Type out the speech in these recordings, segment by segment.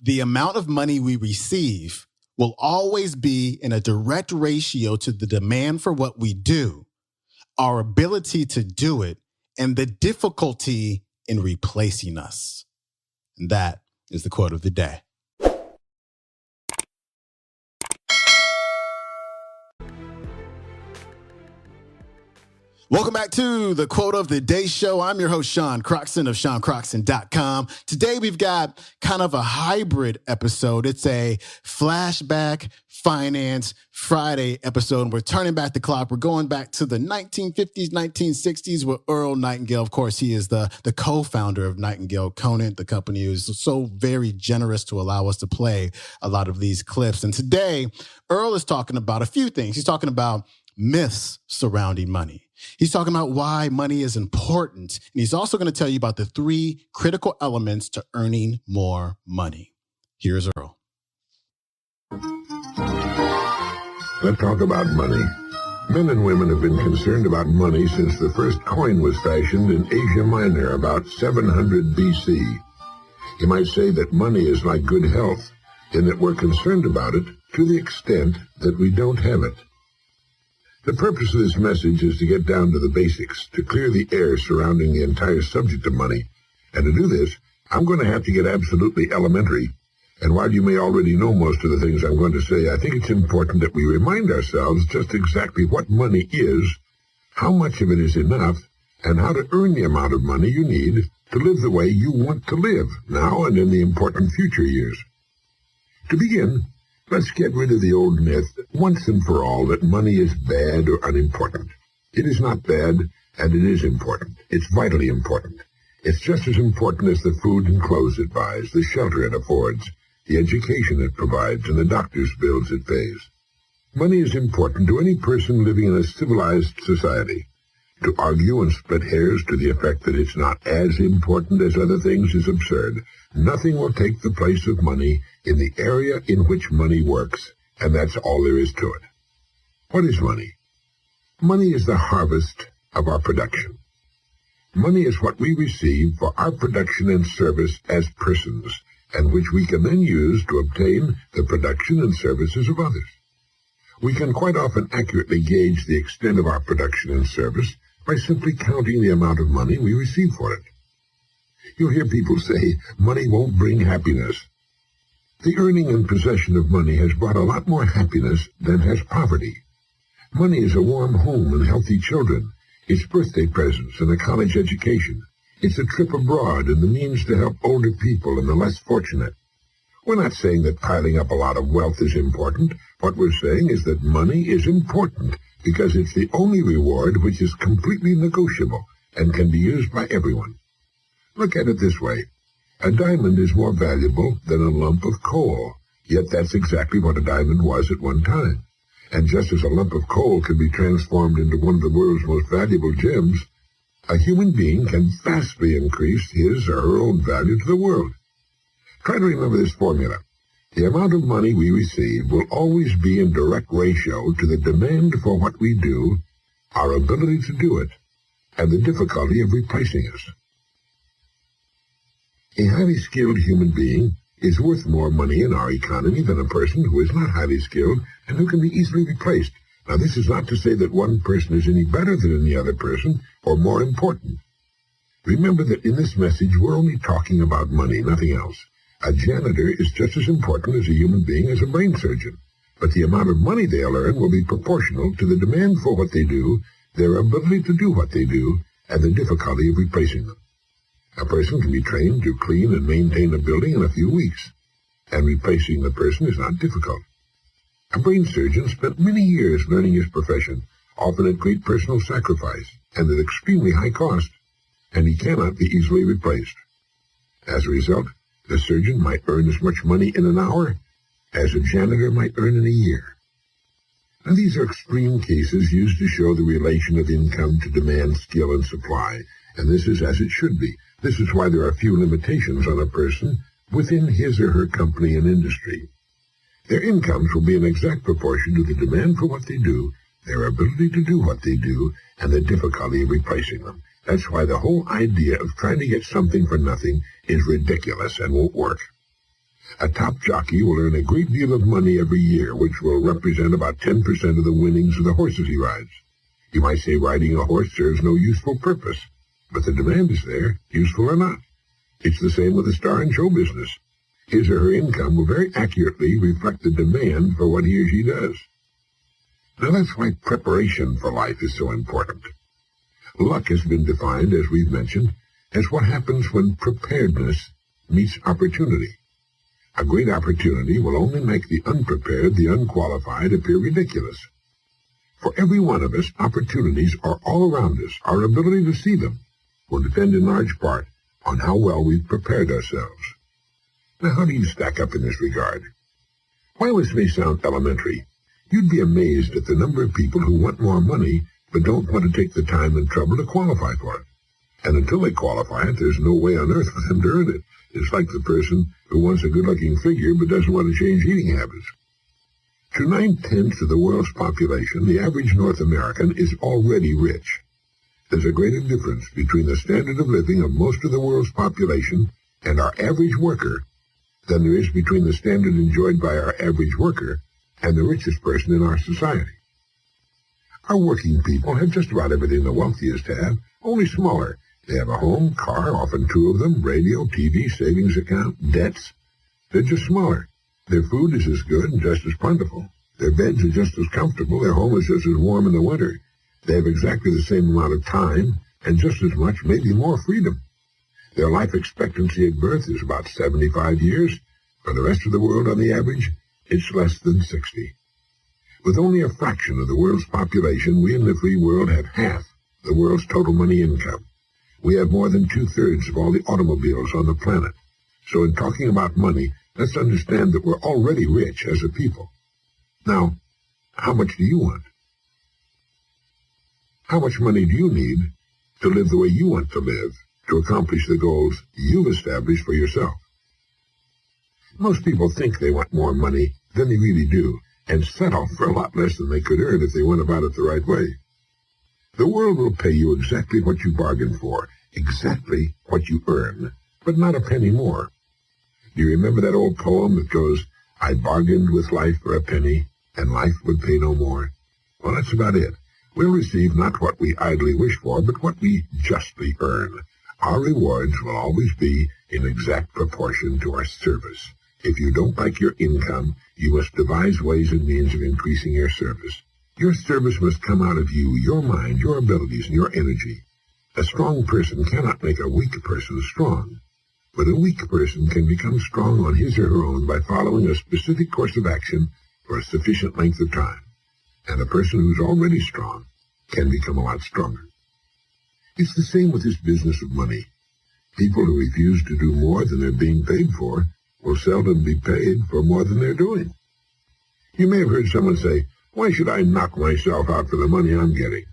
The amount of money we receive will always be in a direct ratio to the demand for what we do, our ability to do it, and the difficulty in replacing us. And that is the quote of the day. Welcome back to the Quote of the Day show. I'm your host, Sean Croxton of SeanCroxton.com. Today, we've got kind of a hybrid episode. It's a flashback finance Friday episode. And we're turning back the clock. We're going back to the 1950s, 1960s with Earl Nightingale. Of course, he is the co-founder of Nightingale Conant, the company who's so very generous to allow us to play a lot of these clips. And today, Earl is talking about a few things. He's talking about myths surrounding money. He's talking about why money is important. And he's also going to tell you about the 3 critical elements to earning more money. Here's Earl. Let's talk about money. Men and women have been concerned about money since the first coin was fashioned in Asia Minor about 700 BC. You might say that money is like good health, in that we're concerned about it to the extent that we don't have it. The purpose of this message is to get down to the basics, to clear the air surrounding the entire subject of money. And to do this, I'm going to have to get absolutely elementary. And while you may already know most of the things I'm going to say, I think it's important that we remind ourselves just exactly what money is, how much of it is enough, and how to earn the amount of money you need to live the way you want to live, now and in the important future years. To begin, let's get rid of the old myth, once and for all, that money is bad or unimportant. It is not bad, and it is important. It's vitally important. It's just as important as the food and clothes it buys, the shelter it affords, the education it provides, and the doctor's bills it pays. Money is important to any person living in a civilized society. To argue and split hairs to the effect that it's not as important as other things is absurd. Nothing will take the place of money in the area in which money works, and that's all there is to it. What is money? Money is the harvest of our production. Money is what we receive for our production and service as persons, and which we can then use to obtain the production and services of others. We can quite often accurately gauge the extent of our production and service by simply counting the amount of money we receive for it. You'll hear people say, money won't bring happiness. The earning and possession of money has brought a lot more happiness than has poverty. Money is a warm home and healthy children. It's birthday presents and a college education. It's a trip abroad and the means to help older people and the less fortunate. We're not saying that piling up a lot of wealth is important. What we're saying is that money is important because it's the only reward which is completely negotiable and can be used by everyone. Look at it this way. A diamond is more valuable than a lump of coal, yet that's exactly what a diamond was at one time. And just as a lump of coal can be transformed into one of the world's most valuable gems, a human being can vastly increase his or her own value to the world. Try to remember this formula. The amount of money we receive will always be in direct ratio to the demand for what we do, our ability to do it, and the difficulty of replacing us. A highly skilled human being is worth more money in our economy than a person who is not highly skilled and who can be easily replaced. Now, this is not to say that one person is any better than any other person or more important. Remember that in this message, we're only talking about money, nothing else. A janitor is just as important as a human being as a brain surgeon, but the amount of money they'll earn will be proportional to the demand for what they do, their ability to do what they do, and the difficulty of replacing them. A person can be trained to clean and maintain a building in a few weeks, and replacing the person is not difficult. A brain surgeon spent many years learning his profession, often at great personal sacrifice and at extremely high cost, and he cannot be easily replaced. As a result, the surgeon might earn as much money in an hour as a janitor might earn in a year. Now, these are extreme cases used to show the relation of income to demand, skill, and supply, and this is as it should be. This is why there are few limitations on a person within his or her company and industry. Their incomes will be in exact proportion to the demand for what they do, their ability to do what they do, and the difficulty of replacing them. That's why the whole idea of trying to get something for nothing is ridiculous and won't work. A top jockey will earn a great deal of money every year, which will represent about 10% of the winnings of the horses he rides. You might say riding a horse serves no useful purpose, but the demand is there, useful or not. It's the same with a star in show business. His or her income will very accurately reflect the demand for what he or she does. Now that's why preparation for life is so important. Luck has been defined, as we've mentioned, as what happens when preparedness meets opportunity. A great opportunity will only make the unprepared, the unqualified, appear ridiculous. For every one of us, opportunities are all around us. Our ability to see them will depend in large part on how well we've prepared ourselves. Now, how do you stack up in this regard? While this may sound elementary, you'd be amazed at the number of people who want more money but don't want to take the time and trouble to qualify for it. And until they qualify it, there's no way on earth for them to earn it. It's like the person who wants a good-looking figure but doesn't want to change eating habits. To 9/10 of the world's population, the average North American is already rich. There's a greater difference between the standard of living of most of the world's population and our average worker than there is between the standard enjoyed by our average worker and the richest person in our society. Our working people have just about everything the wealthiest have, only smaller. They have a home, car, often two of them, radio, TV, savings account, debts. They're just smaller. Their food is as good and just as plentiful. Their beds are just as comfortable. Their home is just as warm in the winter. They have exactly the same amount of time and just as much, maybe more freedom. Their life expectancy at birth is about 75 years. For the rest of the world, on the average, it's less than 60. With only a fraction of the world's population, we in the free world have half the world's total money income. We have more than 2/3 of all the automobiles on the planet. So in talking about money, let's understand that we're already rich as a people. Now, how much do you want? How much money do you need to live the way you want to live, to accomplish the goals you've established for yourself? Most people think they want more money than they really do, and settle for a lot less than they could earn if they went about it the right way. The world will pay you exactly what you bargained for, exactly what you earn, but not a penny more. Do you remember that old poem that goes, "I bargained with life for a penny, and life would pay no more"? Well, that's about it. We'll receive not what we idly wish for, but what we justly earn. Our rewards will always be in exact proportion to our service. If you don't like your income, you must devise ways and means of increasing your service. Your service must come out of you, your mind, your abilities, and your energy. A strong person cannot make a weak person strong, but a weak person can become strong on his or her own by following a specific course of action for a sufficient length of time. And a person who's already strong can become a lot stronger. It's the same with this business of money. People who refuse to do more than they're being paid for will seldom be paid for more than they're doing. You may have heard someone say, "Why should I knock myself out for the money I'm getting?"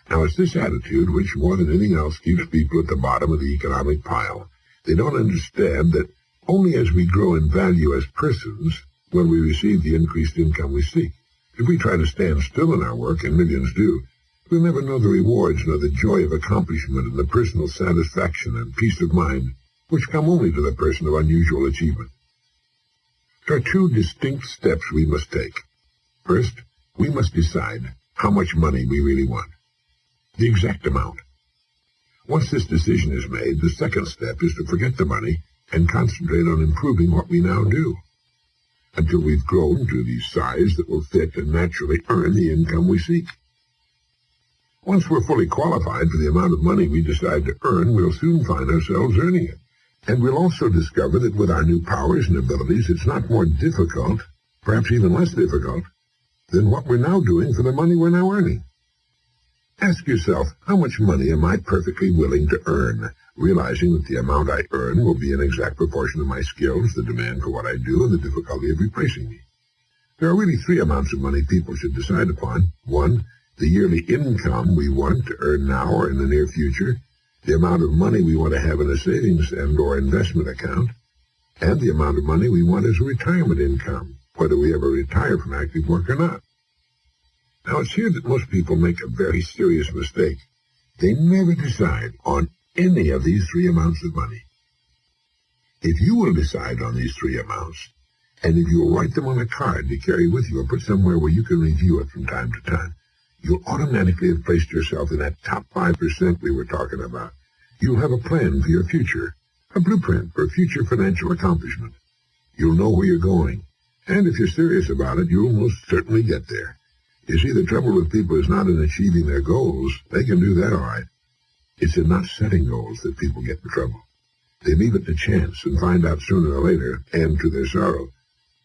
Now, it's this attitude which, more than anything else, keeps people at the bottom of the economic pile. They don't understand that only as we grow in value as persons will we receive the increased income we seek. If we try to stand still in our work, and millions do, we'll never know the rewards nor the joy of accomplishment and the personal satisfaction and peace of mind which come only to the person of unusual achievement. There are two distinct steps we must take. First, we must decide how much money we really want, the exact amount. Once this decision is made, the second step is to forget the money and concentrate on improving what we now do, until we've grown to the size that will fit and naturally earn the income we seek. Once we're fully qualified for the amount of money we decide to earn, we'll soon find ourselves earning it. And we'll also discover that with our new powers and abilities, it's not more difficult, perhaps even less difficult, than what we're now doing for the money we're now earning. Ask yourself, how much money am I perfectly willing to earn, realizing that the amount I earn will be an exact proportion of my skills, the demand for what I do, and the difficulty of replacing me. There are really three amounts of money people should decide upon. One, the yearly income we want to earn now or in the near future, the amount of money we want to have in a savings and or investment account, and the amount of money we want as a retirement income, whether we ever retire from active work or not. Now, it's here that most people make a very serious mistake. They never decide on any of these three amounts of money. If you will decide on these three amounts, and if you'll write them on a card to carry with you or put somewhere where you can review it from time to time, you'll automatically have placed yourself in that top 5% we were talking about. You'll have a plan for your future, a blueprint for future financial accomplishment. You'll know where you're going, and if you're serious about it, you'll most certainly get there. You see, the trouble with people is not in achieving their goals. They can do that all right. It's in not setting goals that people get in trouble. They leave it to chance and find out sooner or later, and to their sorrow,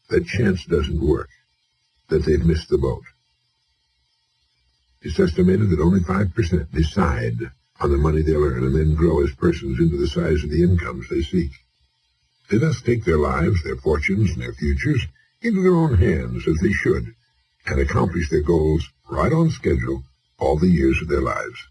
that chance doesn't work, that they've missed the boat. It's estimated that only 5% decide on the money they'll earn and then grow as persons into the size of the incomes they seek. They thus take their lives, their fortunes, and their futures into their own hands as they should, and accomplish their goals right on schedule all the years of their lives.